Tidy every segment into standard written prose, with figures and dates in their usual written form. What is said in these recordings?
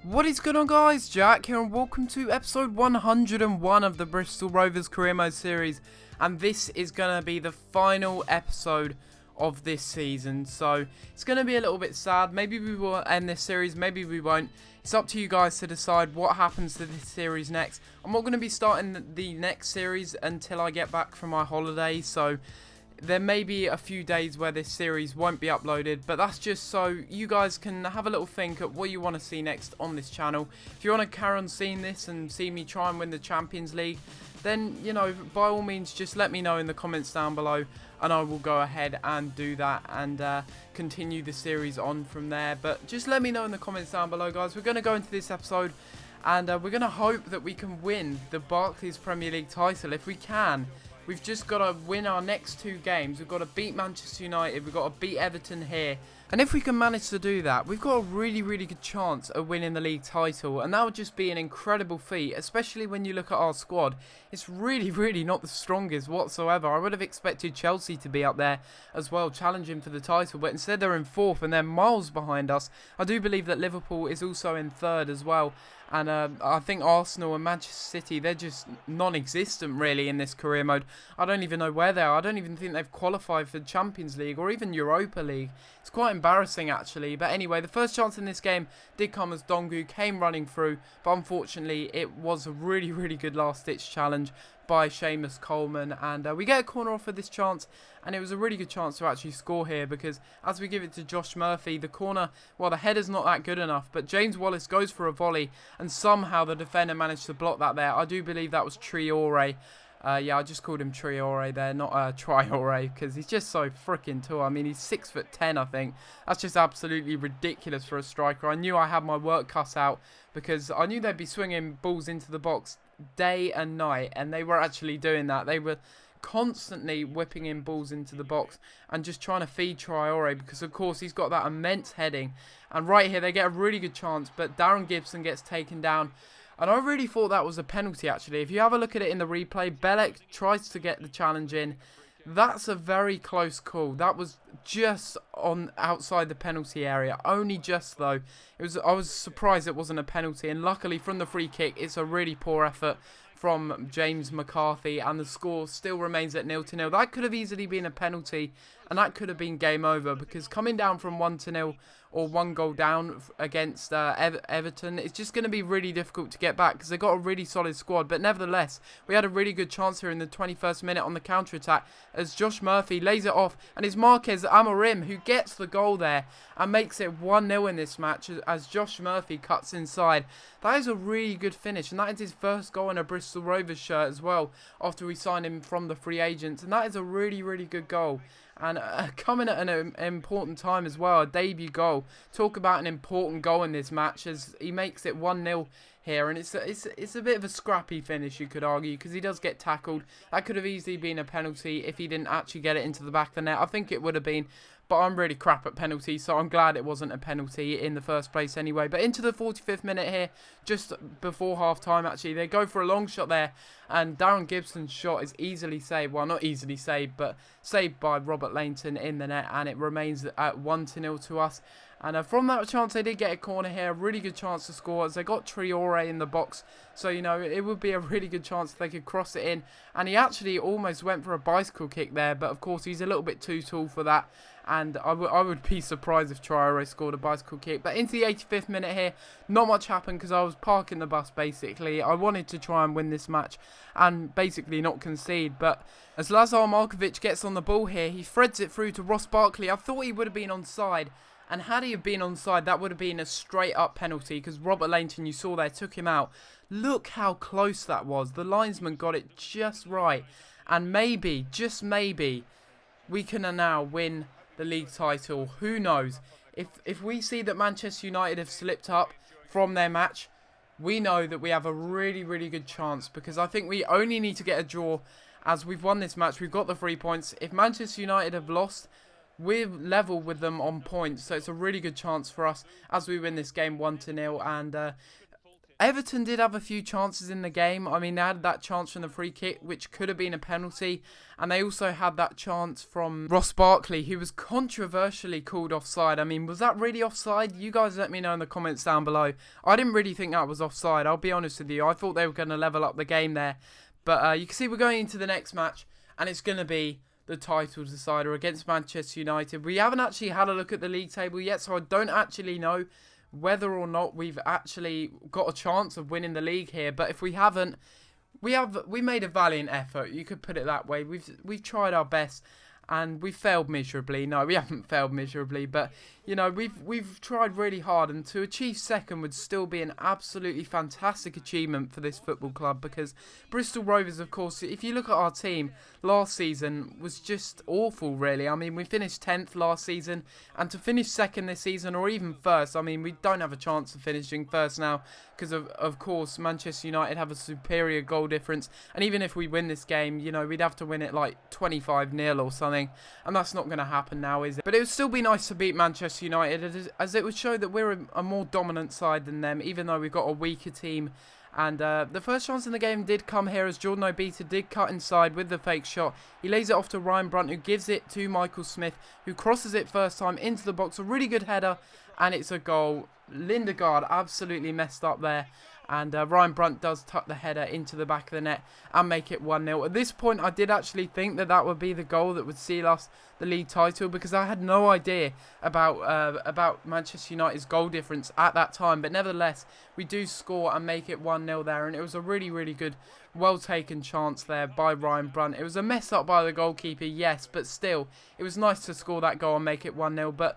What is going on, guys? Jack here and welcome to episode 101 of the Bristol Rovers Career Mode series, and this is going to be the final episode of this season, so it's going to be a little bit sad. Maybe we will end this series, maybe we won't. It's up to you guys to decide what happens to this series next. I'm not going to be starting the next series until I get back from my holiday, so there may be a few days where this series won't be uploaded, but that's just so you guys can have a little think at what you want to see next on this channel. If you want to carry on seeing this and see me try and win the Champions League, then, you know, by all means, just let me know in the comments down below, and I will go ahead and do that and continue the series on from there. But just let me know in the comments down below, guys. We're going to go into this episode, and we're going to hope that we can win the Barclays Premier League title if we can. We've just got to win our next two games. We've got to beat Manchester United. We've got to beat Everton here. And if we can manage to do that, we've got a really, really good chance of winning the league title. And that would just be an incredible feat, especially when you look at our squad. It's really, really not the strongest whatsoever. I would have expected Chelsea to be up there as well, challenging for the title. But instead they're in fourth and they're miles behind us. I do believe that Liverpool is also in third as well. And I think Arsenal and Manchester City, they're just non-existent really in this career mode. I don't even know where they are. I don't even think they've qualified for Champions League or even Europa League. It's quite embarrassing actually. But anyway, the first chance in this game did come as Dongu came running through. But unfortunately, it was a really, really good last-ditch challenge by Seamus Coleman, and we get a corner off of this chance, and it was a really good chance to actually score here, because as we give it to Josh Murphy, the corner, well, the header's not that good enough, but James Wallace goes for a volley, and somehow the defender managed to block that there. I do believe that was Traore. Yeah, I just called him Traore there, not Traore, because he's just so freaking tall. I mean, he's 6'10", I think. That's just absolutely ridiculous for a striker. I knew I had my work cut out, because I knew they'd be swinging balls into the box day and night, and they were actually doing that. They were constantly whipping in balls into the box and just trying to feed Traore, because of course he's got that immense heading. And right here they get a really good chance, but Darren Gibson gets taken down, and I really thought that was a penalty actually. If you have a look at it in the replay, Belek tries to get the challenge in. That's a very close call. That was just on outside the penalty area. Only just though. I was surprised it wasn't a penalty, and luckily from the free kick, it's a really poor effort from James McCarthy, and the score still remains at 0-0. That could have easily been a penalty, and that could have been game over, because coming down from 1-0 or 1 goal down against Everton, it's just going to be really difficult to get back, because they've got a really solid squad. But nevertheless, we had a really good chance here in the 21st minute on the counter-attack, as Josh Murphy lays it off, and it's Marquez Amorim who gets the goal there and makes it 1-0 in this match, as Josh Murphy cuts inside. That is a really good finish, and that is his first goal in a Bristol Rovers shirt as well, after we signed him from the free agents, and that is a really, really good goal. And coming at an important time as well, a debut goal. Talk about an important goal in this match, as he makes it 1-0 here. And it's a bit of a scrappy finish, you could argue, because he does get tackled. That could have easily been a penalty if he didn't actually get it into the back of the net. I think it would have been, but I'm really crap at penalties, so I'm glad it wasn't a penalty in the first place anyway. But into the 45th minute here, just before half-time actually, they go for a long shot there, and Darren Gibson's shot is easily saved. Well, not easily saved, but saved by Robert Lainton in the net, and it remains at 1-0 to us. And from that chance, they did get a corner here, a really good chance to score, as they got Traore in the box. So, you know, it would be a really good chance if they could cross it in. And he actually almost went for a bicycle kick there, but of course he's a little bit too tall for that. And I would be surprised if Traore scored a bicycle kick. But into the 85th minute here, not much happened, because I was parking the bus basically. I wanted to try and win this match and basically not concede. But as Lazar Markovic gets on the ball here, he threads it through to Ross Barkley. I thought he would have been onside. And had he have been onside, that would have been a straight-up penalty, because Robert Lainton, you saw there, took him out. Look how close that was. The linesman got it just right. And maybe, just maybe, we can now win the league title. Who knows? If we see that Manchester United have slipped up from their match, we know that we have a really, really good chance, because I think we only need to get a draw, as we've won this match. We've got the 3 points. If Manchester United have lost, we're level with them on points, so it's a really good chance for us as we win this game 1-0. And Everton did have a few chances in the game. I mean, they had that chance from the free kick, which could have been a penalty. And they also had that chance from Ross Barkley, who was controversially called offside. I mean, was that really offside? You guys let me know in the comments down below. I didn't really think that was offside. I'll be honest with you. I thought they were going to level up the game there. But you can see we're going into the next match. And it's going to be the title decider against Manchester United. We haven't actually had a look at the league table yet, so I don't actually know whether or not we've actually got a chance of winning the league here. But if we haven't, we made a valiant effort. You could put it that way. We've tried our best, and we failed miserably. No, we haven't failed miserably, but you know, we've tried really hard, and to achieve second would still be an absolutely fantastic achievement for this football club, because Bristol Rovers, of course, if you look at our team last season, was just awful, really. I mean, we finished 10th last season, and to finish second this season, or even first, I mean, we don't have a chance of finishing first now, because of course Manchester United have a superior goal difference, and even if we win this game, you know, we'd have to win it like 25-0 or something, and that's not going to happen now, is it? But it would still be nice to beat Manchester United, as it would show that we're a more dominant side than them, even though we've got a weaker team. And the first chance in the game did come here, as Jordan Obita did cut inside with the fake shot. He lays it off to Ryan Brunt, who gives it to Michael Smith, who crosses it first time into the box. A really good header, and it's a goal. Lindegaard absolutely messed up there. And Ryan Brunt does tuck the header into the back of the net and make it 1-0. At this point, I did actually think that would be the goal that would seal us the league title, because I had no idea about Manchester United's goal difference at that time. But nevertheless, we do score and make it 1-0 there. And it was a really, really good, well-taken chance there by Ryan Brunt. It was a mess up by the goalkeeper, yes, but still, it was nice to score that goal and make it 1-0. But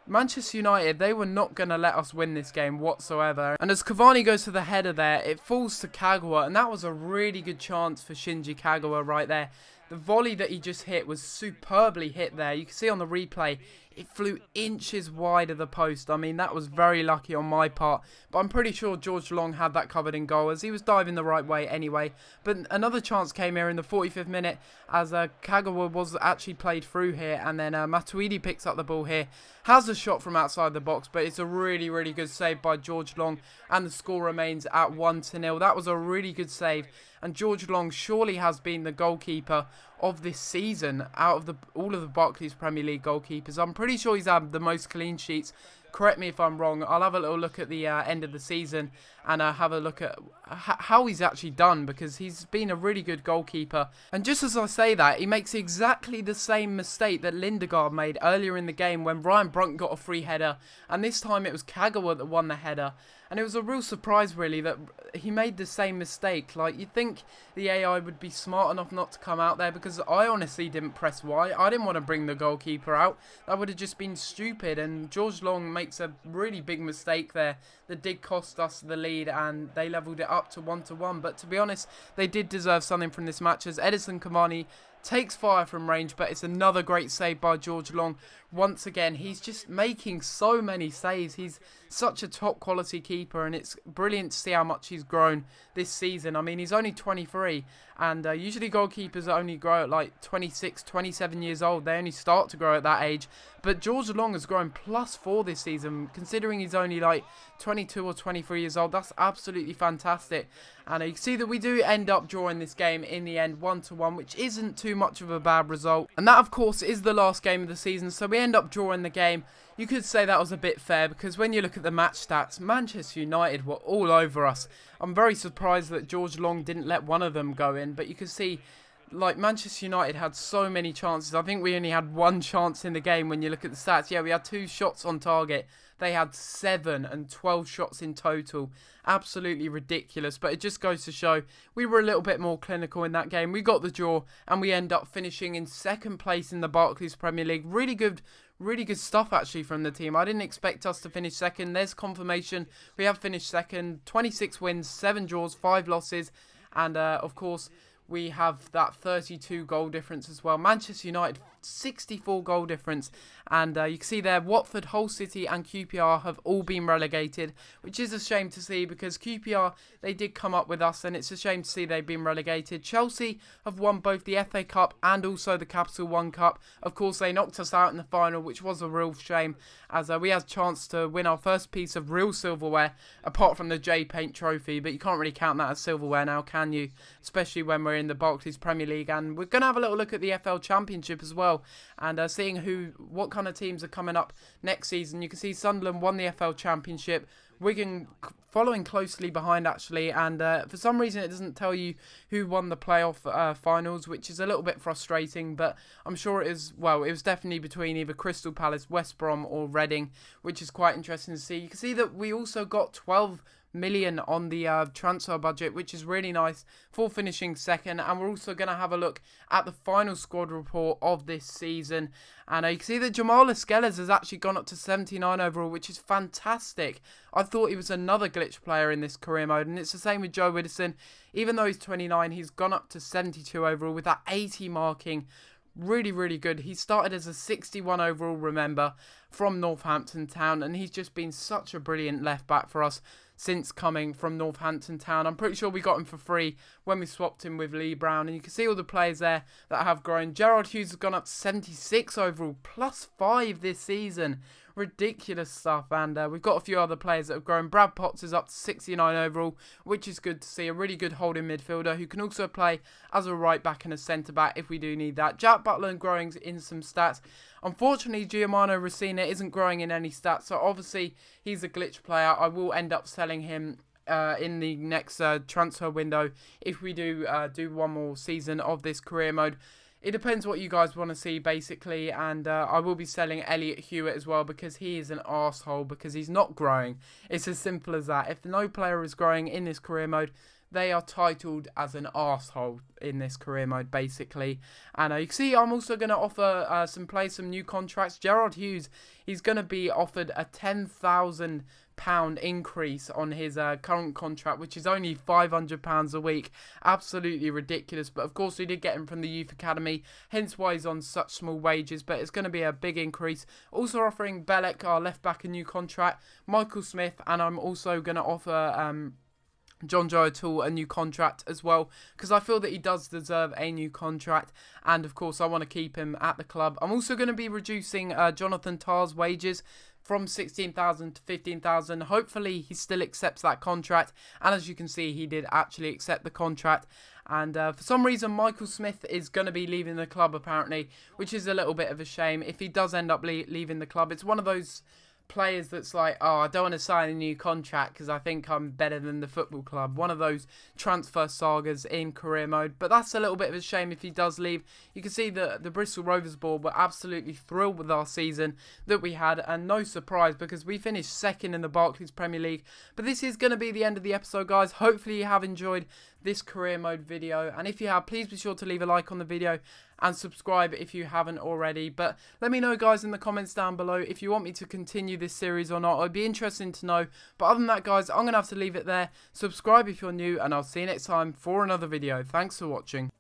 Manchester United, they were not going to let us win this game whatsoever. And as Cavani goes to the header there, it falls to Kagawa, and that was a really good chance for Shinji Kagawa right there. The volley that he just hit was superbly hit there. You can see on the replay, it flew inches wide of the post. I mean, that was very lucky on my part. But I'm pretty sure George Long had that covered in goal, as he was diving the right way anyway. But another chance came here in the 45th minute, as Kagawa was actually played through here. And then Matuidi picks up the ball here. Has a shot from outside the box, but it's a really, really good save by George Long. And the score remains at 1-0. That was a really good save. And George Long surely has been the goalkeeper of this season out of all of the Barclays Premier League goalkeepers. I'm pretty sure he's had the most clean sheets. Correct me if I'm wrong. I'll have a little look at the end of the season and have a look at how he's actually done, because he's been a really good goalkeeper. And just as I say that, he makes exactly the same mistake that Lindegaard made earlier in the game when Ryan Brunt got a free header, and this time it was Kagawa that won the header. And it was a real surprise, really, that he made the same mistake. Like, you'd think the AI would be smart enough not to come out there, because I honestly didn't press Y. I didn't want to bring the goalkeeper out. That would have just been stupid. And George Long makes a really big mistake there that did cost us the lead, and they levelled it up to 1-1. But to be honest, they did deserve something from this match, as Edison Cavani takes fire from range, but it's another great save by George Long. Once again, he's just making so many saves. He's such a top quality keeper, and it's brilliant to see how much he's grown this season. I mean, he's only 23, and usually goalkeepers only grow at like 26, 27 years old. They only start to grow at that age. But George Long has grown +4 this season, considering he's only like 22 or 23 years old. That's absolutely fantastic. And you can see that we do end up drawing this game in the end 1-1, which isn't too much of a bad result. And that, of course, is the last game of the season, so we end up drawing the game. You could say that was a bit fair, because when you look at the match stats, Manchester United were all over us. I'm very surprised that George Long didn't let one of them go in, but you can see, like, Manchester United had so many chances. I think we only had one chance in the game when you look at the stats. Yeah, we had 2 shots on target. They had 7 and 12 shots in total. Absolutely ridiculous. But it just goes to show we were a little bit more clinical in that game. We got the draw, and we end up finishing in 2nd place in the Barclays Premier League. Really good stuff actually from the team. I didn't expect us to finish 2nd. There's confirmation. We have finished 2nd. 26 wins, 7 draws, 5 losses. And of course, we have that 32 goal difference as well. Manchester United 64 goal difference. And you can see there, Watford, Hull City and QPR have all been relegated, which is a shame to see because QPR, they did come up with us, and it's a shame to see they've been relegated. Chelsea have won both the FA Cup and also the Capital One Cup. Of course, they knocked us out in the final, which was a real shame, as we had a chance to win our first piece of real silverware, apart from the J-Paint trophy, but you can't really count that as silverware now, can you? Especially when we're in the Barclays Premier League, and we're going to have a little look at the FL Championship as well, and seeing what kind of teams are coming up next season. You can see Sunderland won the FL Championship, Wigan following closely behind actually, and for some reason it doesn't tell you who won the playoff finals, which is a little bit frustrating, but I'm sure it was definitely between either Crystal Palace, West Brom or Reading, which is quite interesting to see. You can see that we also got 12 million on the transfer budget, which is really nice for finishing second. And we're also going to have a look at the final squad report of this season, and you can see that Jamal Lascelles has actually gone up to 79 overall, which is fantastic. I thought he was another glitch player in this career mode, and it's the same with Joe Widdowson. Even though he's 29, he's gone up to 72 overall with that 80 marking. Really, really good. He started as a 61 overall, remember, from Northampton Town, and he's just been such a brilliant left back for us since coming from Northampton Town. I'm pretty sure we got him for free when we swapped him with Lee Brown, and you can see all the players there that have grown. Gerard Hughes has gone up to 76 overall, +5 this season. Ridiculous stuff. And we've got a few other players that have grown. Brad Potts is up to 69 overall, which is good to see. A really good holding midfielder who can also play as a right back and a centre back if we do need that. Jack Butland growing in some stats. Unfortunately, Giuliano Rosina isn't growing in any stats, so obviously he's a glitch player. I will end up selling him in the next transfer window if we do one more season of this career mode. It depends what you guys want to see, basically, and I will be selling Elliot Hewitt as well because he is an arsehole because he's not growing. It's as simple as that. If no player is growing in this career mode, they are titled as an arsehole in this career mode, basically. And you can see I'm also going to offer some players some new contracts. Gerard Hughes, he's going to be offered a £10,000 increase on his current contract, which is only £500 a week. Absolutely ridiculous, but of course we did get him from the youth academy, hence why he's on such small wages, but it's going to be a big increase. Also offering Belek, our left back, a new contract, Michael Smith, and I'm also going to offer John Joe O'Toole a new contract as well, because I feel that he does deserve a new contract, and of course I want to keep him at the club. I'm also going to be reducing Jonathan Tarr's wages from 16,000 to 15,000. Hopefully he still accepts that contract, and as you can see, he did actually accept the contract. And for some reason, Michael Smith is going to be leaving the club apparently, which is a little bit of a shame. If he does end up leaving the club, it's one of those players that's like, oh, I don't want to sign a new contract because I think I'm better than the football club. One of those transfer sagas in career mode. But that's a little bit of a shame if he does leave. You can see that the Bristol Rovers board were absolutely thrilled with our season that we had, and no surprise because we finished second in the Barclays Premier League. But this is going to be the end of the episode, guys. Hopefully you have enjoyed this career mode video, and if you have, please be sure to leave a like on the video and subscribe if you haven't already. But let me know, guys, in the comments down below if you want me to continue this series or not. It'd be interesting to know. But other than that, guys, I'm gonna have to leave it there. Subscribe if you're new, and I'll see you next time for another video. Thanks for watching.